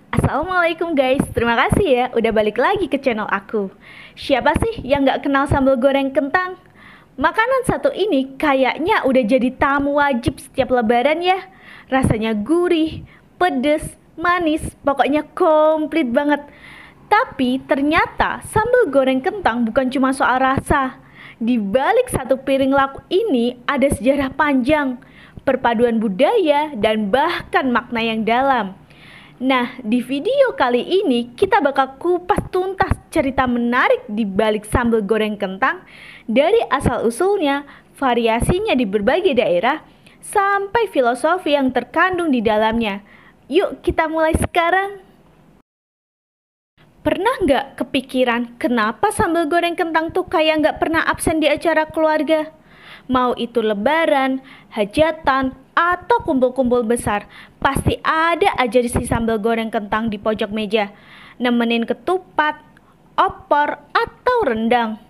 Assalamualaikum guys, terima kasih ya udah balik lagi ke channel aku. Siapa sih yang gak kenal sambal goreng kentang? Makanan satu ini kayaknya udah jadi tamu wajib setiap lebaran ya. Rasanya gurih, pedes, manis, pokoknya komplit banget. Tapi ternyata sambal goreng kentang bukan cuma soal rasa. Di balik satu piring laku ini ada sejarah panjang, perpaduan budaya, dan bahkan makna yang dalam. Nah, di video kali ini kita bakal kupas tuntas cerita menarik di balik sambal goreng kentang, dari asal-usulnya, variasinya di berbagai daerah, sampai filosofi yang terkandung di dalamnya. Yuk kita mulai sekarang. Pernah nggak kepikiran kenapa sambal goreng kentang tuh kayak nggak pernah absen di acara keluarga? Mau itu lebaran, hajatan, atau kumpul-kumpul besar, pasti ada aja si sambal goreng kentang di pojok meja, nemenin ketupat, opor, atau rendang.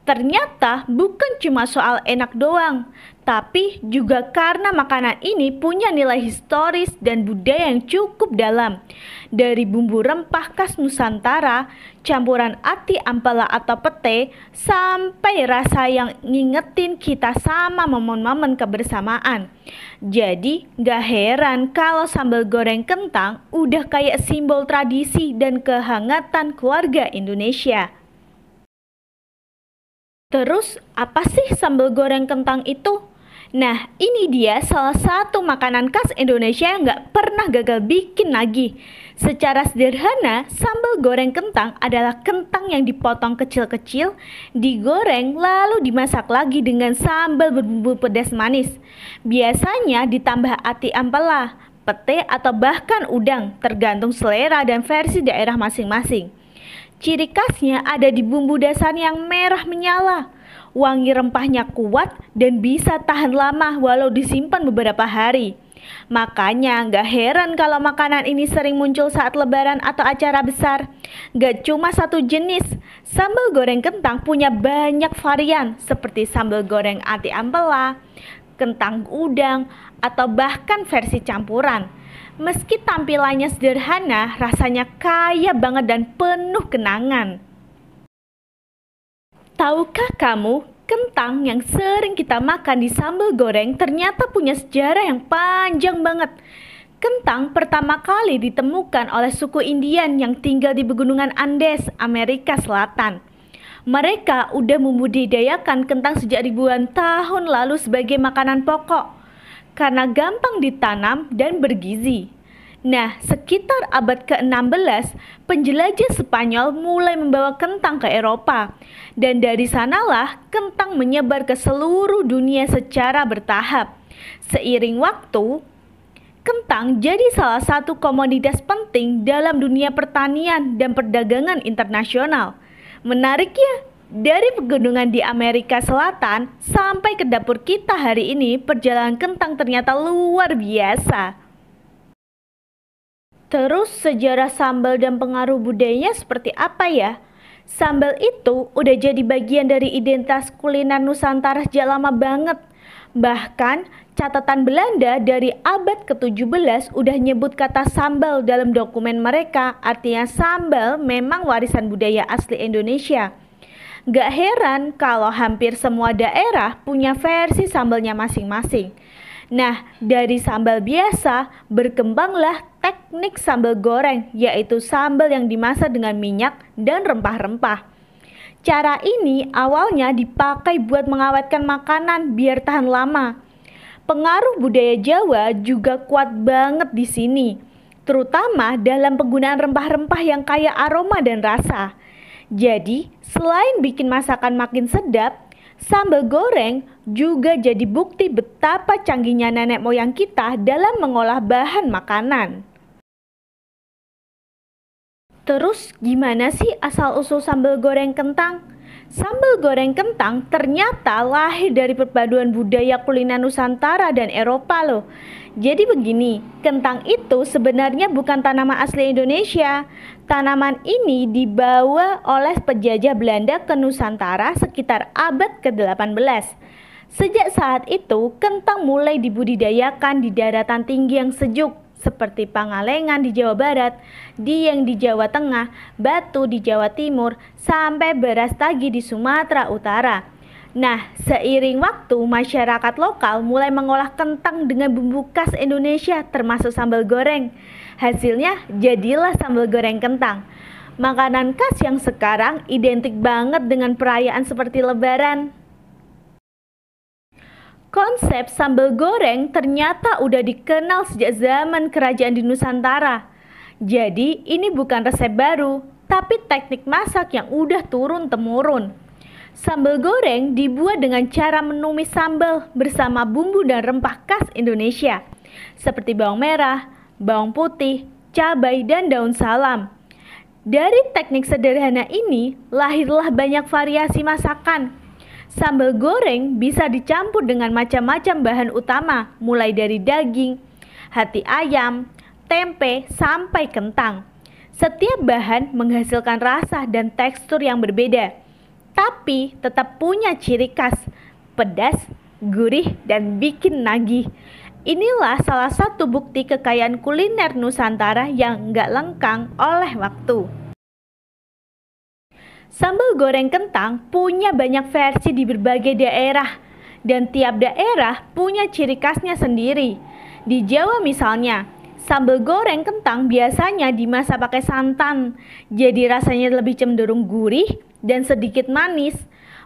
Ternyata bukan cuma soal enak doang, tapi juga karena makanan ini punya nilai historis dan budaya yang cukup dalam. Dari bumbu rempah khas Nusantara, campuran ati ampela atau pete, sampai rasa yang ngingetin kita sama momen-momen kebersamaan. Jadi gak heran kalau sambal goreng kentang udah kayak simbol tradisi dan kehangatan keluarga Indonesia. Terus apa sih sambal goreng kentang itu? Nah, ini dia salah satu makanan khas Indonesia yang gak pernah gagal bikin lagi. Secara sederhana, sambal goreng kentang adalah kentang yang dipotong kecil-kecil, digoreng lalu dimasak lagi dengan sambal berbumbu pedas manis. Biasanya ditambah ati ampela, pete atau bahkan udang, tergantung selera dan versi daerah masing-masing. Ciri khasnya ada di bumbu dasar yang merah menyala. Wangi rempahnya kuat dan bisa tahan lama walau disimpan beberapa hari. Makanya gak heran kalau makanan ini sering muncul saat lebaran atau acara besar. Gak cuma satu jenis, sambal goreng kentang punya banyak varian seperti sambal goreng ati ampela, kentang udang, atau bahkan versi campuran. Meski tampilannya sederhana, rasanya kaya banget dan penuh kenangan. Tahukah kamu, kentang yang sering kita makan di sambal goreng ternyata punya sejarah yang panjang banget. Kentang pertama kali ditemukan oleh suku Indian yang tinggal di pegunungan Andes, Amerika Selatan. Mereka udah membudidayakan kentang sejak ribuan tahun lalu sebagai makanan pokok karena gampang ditanam dan bergizi. Nah, sekitar abad ke-16, penjelajah Spanyol mulai membawa kentang ke Eropa. Dan dari sanalah kentang menyebar ke seluruh dunia secara bertahap. Seiring waktu, kentang jadi salah satu komoditas penting dalam dunia pertanian dan perdagangan internasional. Menarik ya? Dari pegunungan di Amerika Selatan sampai ke dapur kita hari ini, perjalanan kentang ternyata luar biasa. Terus sejarah sambal dan pengaruh budayanya seperti apa ya? Sambal itu udah jadi bagian dari identitas kuliner Nusantara sejak lama banget. Bahkan catatan Belanda dari abad ke-17 udah nyebut kata sambal dalam dokumen mereka, artinya sambal memang warisan budaya asli Indonesia. Gak heran kalau hampir semua daerah punya versi sambalnya masing-masing. Nah, dari sambal biasa berkembanglah teknik sambal goreng, yaitu sambal yang dimasak dengan minyak dan rempah-rempah. Cara ini awalnya dipakai buat mengawetkan makanan biar tahan lama. Pengaruh budaya Jawa juga kuat banget di sini, terutama dalam penggunaan rempah-rempah yang kaya aroma dan rasa. Jadi, selain bikin masakan makin sedap, sambal goreng juga jadi bukti betapa canggihnya nenek moyang kita dalam mengolah bahan makanan. Terus gimana sih asal-usul sambal goreng kentang? Sambal goreng kentang ternyata lahir dari perpaduan budaya kuliner Nusantara dan Eropa loh. Jadi begini, kentang itu sebenarnya bukan tanaman asli Indonesia. Tanaman ini dibawa oleh penjajah Belanda ke Nusantara sekitar abad ke-18. Sejak saat itu, kentang mulai dibudidayakan di daratan tinggi yang sejuk seperti Pangalengan di Jawa Barat, Dieng di Jawa Tengah, Batu di Jawa Timur, sampai beras tagi di Sumatera Utara. Nah, seiring waktu, masyarakat lokal mulai mengolah kentang dengan bumbu khas Indonesia termasuk sambal goreng. Hasilnya jadilah sambal goreng kentang. Makanan khas yang sekarang identik banget dengan perayaan seperti Lebaran. Konsep sambal goreng ternyata udah dikenal sejak zaman kerajaan di Nusantara. Jadi ini bukan resep baru, tapi teknik masak yang udah turun-temurun. Sambal goreng dibuat dengan cara menumis sambal bersama bumbu dan rempah khas Indonesia, seperti bawang merah, bawang putih, cabai, dan daun salam. Dari teknik sederhana ini, lahirlah banyak variasi masakan. Sambal goreng bisa dicampur dengan macam-macam bahan utama, mulai dari daging, hati ayam, tempe, sampai kentang. Setiap bahan menghasilkan rasa dan tekstur yang berbeda, tapi tetap punya ciri khas, pedas, gurih, dan bikin nagih. Inilah salah satu bukti kekayaan kuliner Nusantara yang nggak lekang oleh waktu. Sambal goreng kentang punya banyak versi di berbagai daerah, dan tiap daerah punya ciri khasnya sendiri. Di Jawa misalnya, sambal goreng kentang biasanya dimasak pakai santan, jadi rasanya lebih cenderung gurih dan sedikit manis.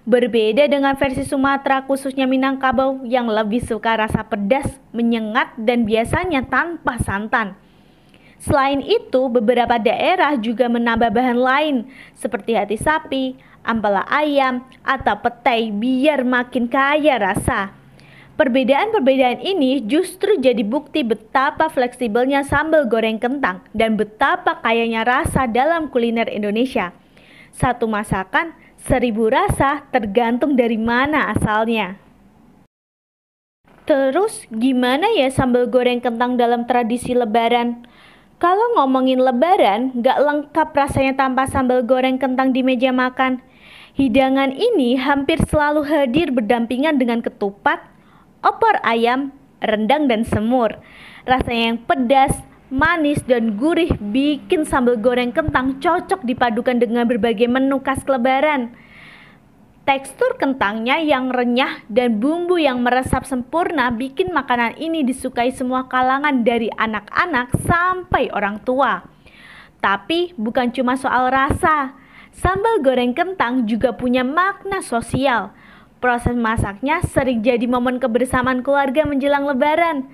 Berbeda dengan versi Sumatera, khususnya Minangkabau, yang lebih suka rasa pedas, menyengat, dan biasanya tanpa santan. Selain itu, beberapa daerah juga menambah bahan lain seperti hati sapi, ampela ayam, atau petai biar makin kaya rasa. Perbedaan-perbedaan ini justru jadi bukti betapa fleksibelnya sambal goreng kentang dan betapa kayanya rasa dalam kuliner Indonesia. Satu masakan, 1000 rasa tergantung dari mana asalnya. Terus gimana ya sambal goreng kentang dalam tradisi Lebaran? Kalau ngomongin Lebaran, gak lengkap rasanya tanpa sambal goreng kentang di meja makan. Hidangan ini hampir selalu hadir berdampingan dengan ketupat, opor ayam, rendang, dan semur. Rasanya yang pedas, manis, dan gurih bikin sambal goreng kentang cocok dipadukan dengan berbagai menu khas Lebaran. Tekstur kentangnya yang renyah dan bumbu yang meresap sempurna bikin makanan ini disukai semua kalangan dari anak-anak sampai orang tua. Tapi bukan cuma soal rasa, sambal goreng kentang juga punya makna sosial. Proses masaknya sering jadi momen kebersamaan keluarga menjelang Lebaran.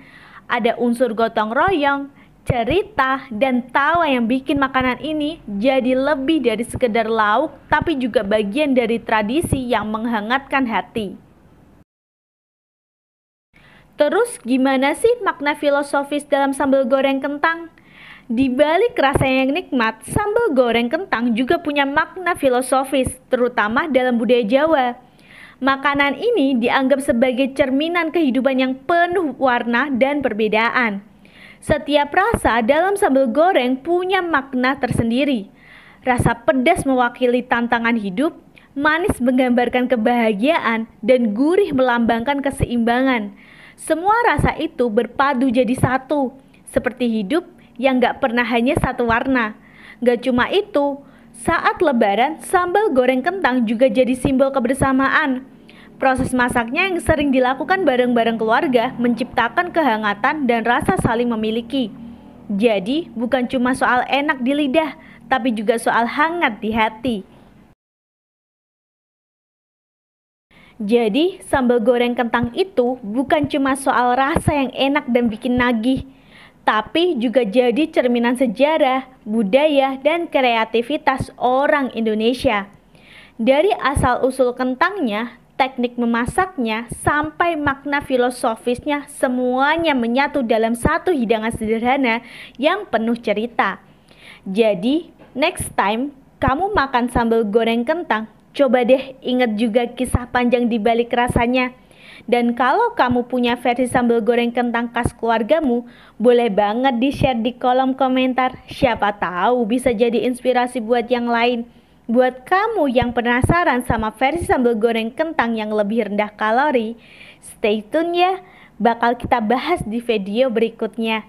Ada unsur gotong royong, cerita, dan tawa yang bikin makanan ini jadi lebih dari sekedar lauk, tapi juga bagian dari tradisi yang menghangatkan hati. Terus gimana sih makna filosofis dalam sambal goreng kentang? Di balik rasanya yang nikmat, sambal goreng kentang juga punya makna filosofis, terutama dalam budaya Jawa. Makanan ini dianggap sebagai cerminan kehidupan yang penuh warna dan perbedaan. Setiap rasa dalam sambal goreng punya makna tersendiri. Rasa pedas mewakili tantangan hidup, manis menggambarkan kebahagiaan, dan gurih melambangkan keseimbangan. Semua rasa itu berpadu jadi satu, seperti hidup yang gak pernah hanya satu warna. Gak cuma itu, saat Lebaran, sambal goreng kentang juga jadi simbol kebersamaan. Proses masaknya yang sering dilakukan bareng-bareng keluarga menciptakan kehangatan dan rasa saling memiliki. Jadi bukan cuma soal enak di lidah, tapi juga soal hangat di hati. Jadi sambal goreng kentang itu bukan cuma soal rasa yang enak dan bikin nagih, tapi juga jadi cerminan sejarah, budaya, dan kreativitas orang Indonesia. Dari asal-usul kentangnya, teknik memasaknya, sampai makna filosofisnya, semuanya menyatu dalam satu hidangan sederhana yang penuh cerita. Jadi, next time kamu makan sambal goreng kentang, coba deh ingat juga kisah panjang di balik rasanya. Dan kalau kamu punya versi sambal goreng kentang khas keluargamu, boleh banget di-share di kolom komentar. Siapa tahu bisa jadi inspirasi buat yang lain. Buat kamu yang penasaran sama versi sambal goreng kentang yang lebih rendah kalori, stay tune ya, bakal kita bahas di video berikutnya.